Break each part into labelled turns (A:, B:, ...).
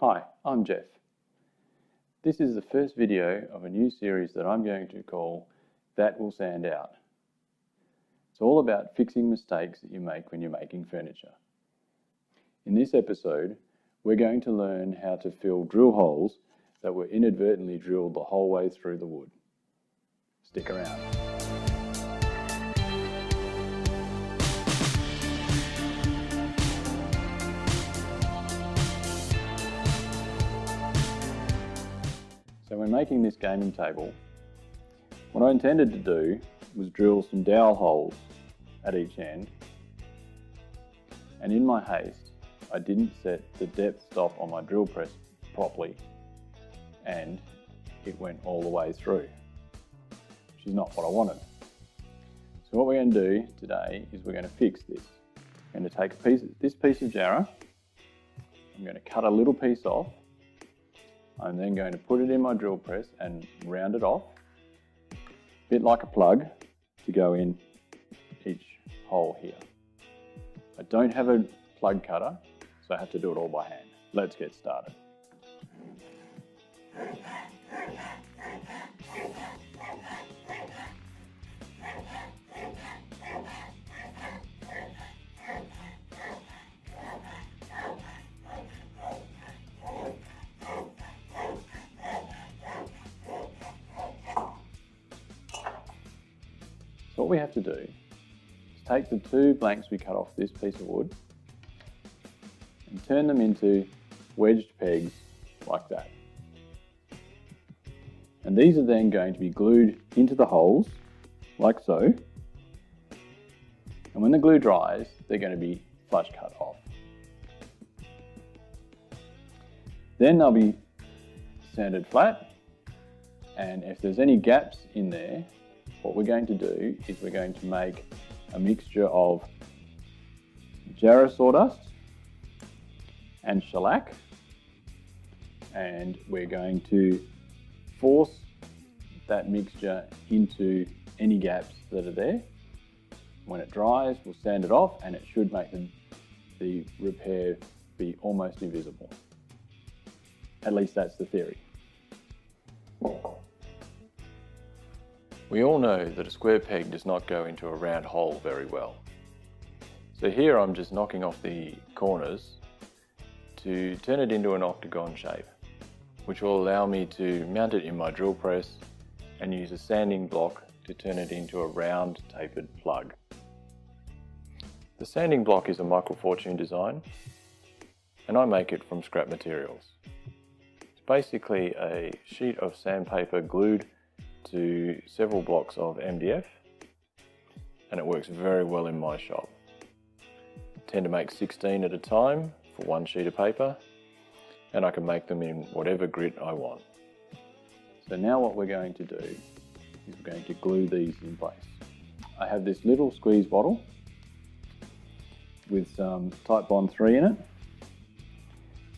A: Hi, I'm Geoff. This is the first video of a new series that I'm going to call That Will Sand Out. It's all about fixing mistakes that you make when you're making furniture. In this episode, we're going to learn how to fill drill holes that were inadvertently drilled the whole way through the wood. Stick around. So when making this gaming table, what I intended to do was drill some dowel holes at each end, and in my haste I didn't set the depth stop on my drill press properly and it went all the way through, which is not what I wanted. So what we're going to do today is we're going to fix this. I'm going to take this piece of jarrah, I'm going to cut a little piece off. I'm then going to put it in my drill press and round it off, a bit like a plug, to go in each hole here. I don't have a plug cutter, so I have to do it all by hand. Let's get started. So what we have to do is take the two blanks we cut off this piece of wood and turn them into wedged pegs like that. And these are then going to be glued into the holes like so. And when the glue dries, they're going to be flush cut off. Then they'll be sanded flat, and if there's any gaps in there, what we're going to do is we're going to make a mixture of jarrah sawdust and shellac, and we're going to force that mixture into any gaps that are there. When it dries, we'll sand it off and it should make the repair be almost invisible. At least that's the theory. We all know that a square peg does not go into a round hole very well. So here I'm just knocking off the corners to turn it into an octagon shape, which will allow me to mount it in my drill press and use a sanding block to turn it into a round tapered plug. The sanding block is a Michael Fortune design, and I make it from scrap materials. It's basically a sheet of sandpaper glued to several blocks of MDF, and it works very well in my shop. I tend to make 16 at a time for one sheet of paper, and I can make them in whatever grit I want. So now what we're going to do is we're going to glue these in place. I have this little squeeze bottle with some Titebond 3 in it,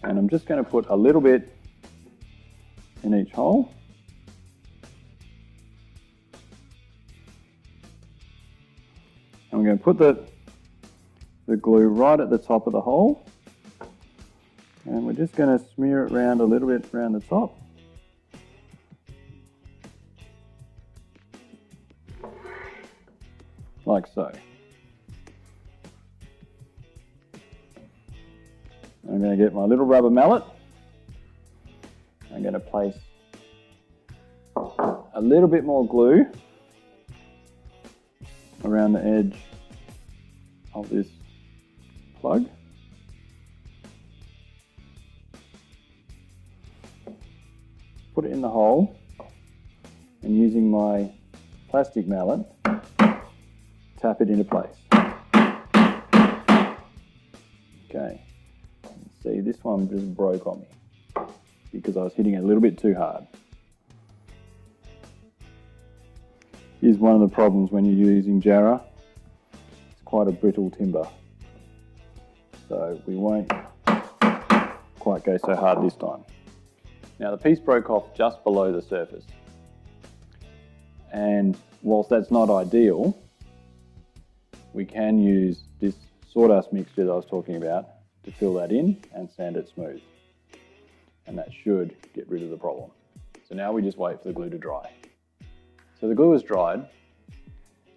A: and I'm just going to put a little bit in each hole. I'm going to put the glue right at the top of the hole, and we're just going to smear it around a little bit around the top. Like so. I'm going to get my little rubber mallet. I'm going to place a little bit more glue around the edge of this plug. Put it in the hole, and using my plastic mallet, tap it into place. Okay, see, this one just broke on me because I was hitting it a little bit too hard. Is one of the problems when you're using jarrah. It's quite a brittle timber, so we won't quite go so hard this time. Now the piece broke off just below the surface, and whilst that's not ideal, we can use this sawdust mixture that I was talking about to fill that in and sand it smooth. and that should get rid of the problem. So now we just wait for the glue to dry. So the glue is dried,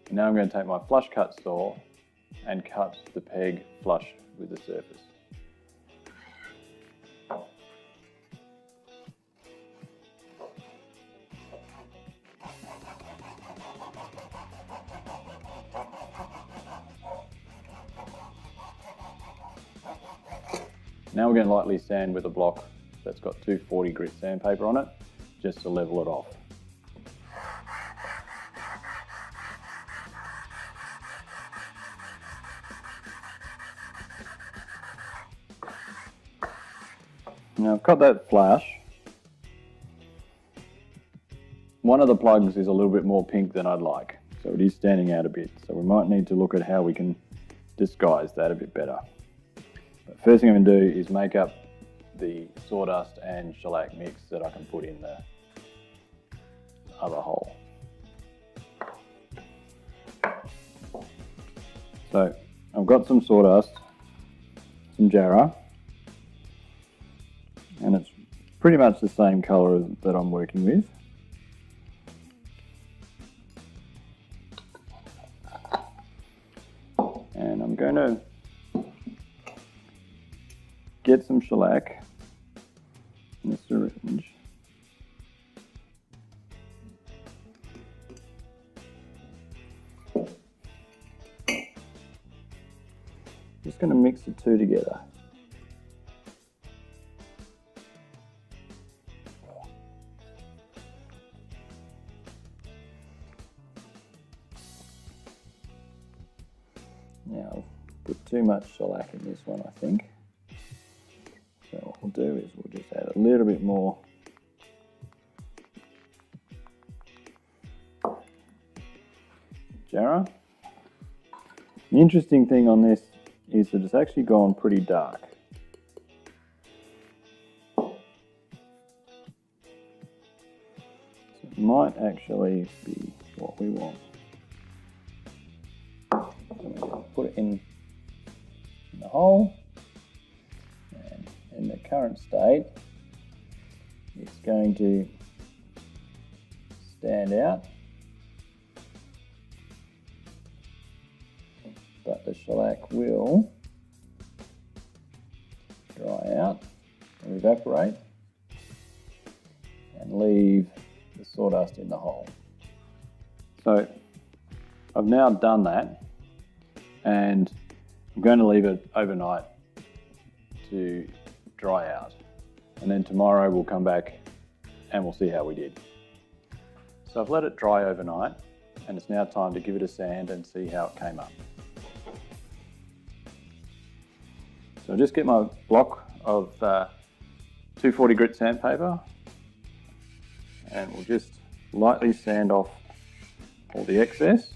A: and now I'm going to take my flush cut saw and cut the peg flush with the surface. Now we're going to lightly sand with a block that's got 240 grit sandpaper on it, just to level it off. Now I've got that flash. One of the plugs is a little bit more pink than I'd like, so it is standing out a bit. So we might need to look at how we can disguise that a bit better. But first thing I'm going to do is make up the sawdust and shellac mix that I can put in the other hole. So I've got some sawdust, some jarrah, and it's pretty much the same colour that I'm working with. And I'm going to get some shellac in the syringe. Just going to mix the two together. Now, I've put too much shellac in this one, I think. So what we'll do is we'll just add a little bit more jarrah. The interesting thing on this is that it's actually gone pretty dark. So it might actually be what we want. So we'll put it in the hole. In the current state, it's going to stand out, but the shellac will dry out and evaporate and leave the sawdust in the hole. So I've now done that, and I'm going to leave it overnight to dry out, and then tomorrow we'll come back and we'll see how we did. So I've let it dry overnight, and it's now time to give it a sand and see how it came up. So I'll just get my block of 240 grit sandpaper, and we'll just lightly sand off all the excess.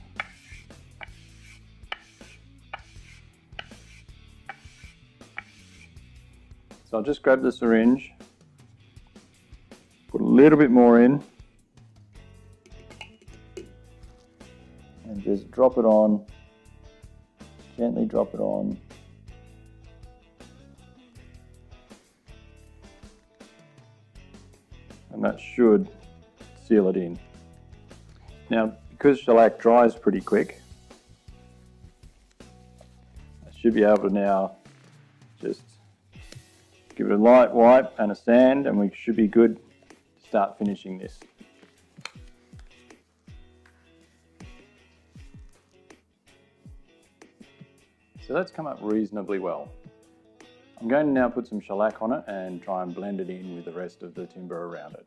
A: So I'll just grab the syringe, put a little bit more in, and just drop it on, gently drop it on. And that should seal it in. Now, because shellac dries pretty quick, I should be able to now just give it a light wipe and a sand, and we should be good to start finishing this. So that's come up reasonably well. I'm going to now put some shellac on it and try and blend it in with the rest of the timber around it.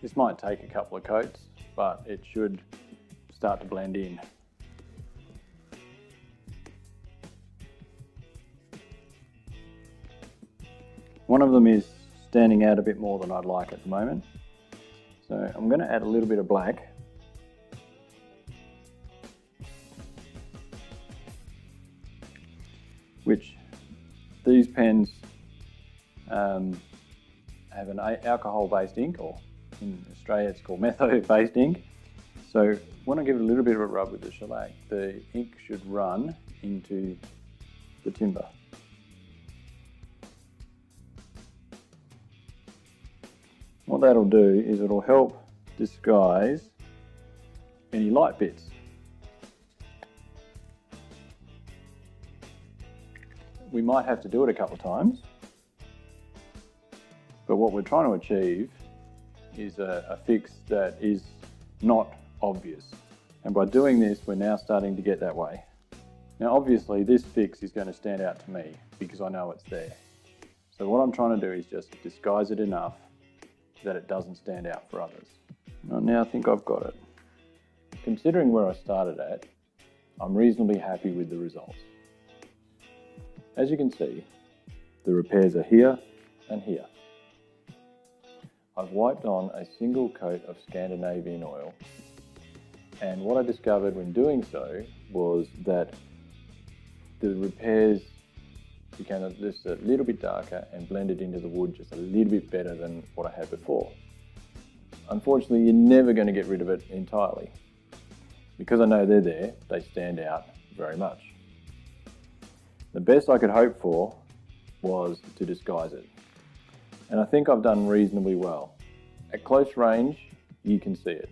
A: This might take a couple of coats, but it should start to blend in. One of them is standing out a bit more than I'd like at the moment. So I'm going to add a little bit of black. Which these pens have an alcohol-based ink, or in Australia it's called metho-based ink. So when I give it a little bit of a rub with the shellac, the ink should run into the timber. What that'll do is it'll help disguise any light bits. We might have to do it a couple of times, but what we're trying to achieve is a fix that is not obvious. And by doing this, we're now starting to get that way. Now obviously this fix is going to stand out to me because I know it's there. So what I'm trying to do is just disguise it enough that it doesn't stand out for others. Well, now I think I've got it. Considering where I started at, I'm reasonably happy with the results. As you can see, the repairs are here and here. I've wiped on a single coat of Scandinavian oil, and what I discovered when doing so was that the repairs became just a little bit darker and blended into the wood just a little bit better than what I had before. Unfortunately, you're never going to get rid of it entirely. Because I know they're there, they stand out very much. The best I could hope for was to disguise it. And I think I've done reasonably well. At close range, you can see it.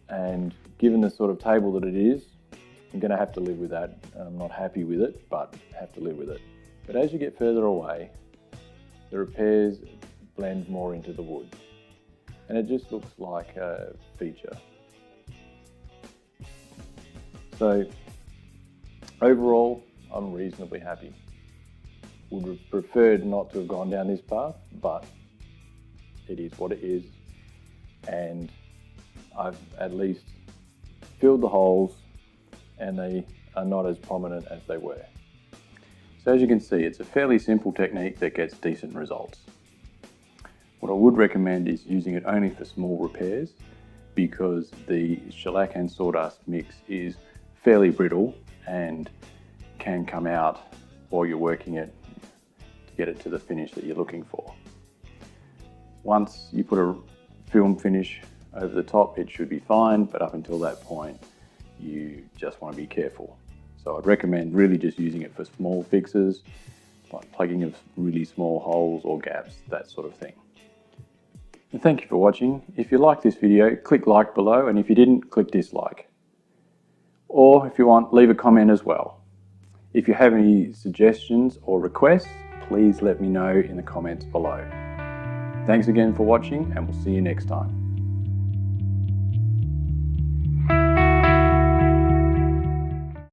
A: And given the sort of table that it is, I'm going to have to live with that. I'm not happy with it, but have to live with it. But as you get further away, the repairs blend more into the wood. And it just looks like a feature. So overall, I'm reasonably happy. Would have preferred not to have gone down this path, but it is what it is. And I've at least filled the holes, and they are not as prominent as they were. So as you can see, it's a fairly simple technique that gets decent results. What I would recommend is using it only for small repairs, because the shellac and sawdust mix is fairly brittle and can come out while you're working it to get it to the finish that you're looking for. Once you put a film finish over the top, it should be fine, but up until that point, you just want to be careful. So I'd recommend really just using it for small fixes, like plugging of really small holes or gaps, that sort of thing. And thank you for watching. If you liked this video, click like below, and if you didn't, click dislike. Or if you want, leave a comment as well. If you have any suggestions or requests, please let me know in the comments below. Thanks again for watching, and we'll see you next time.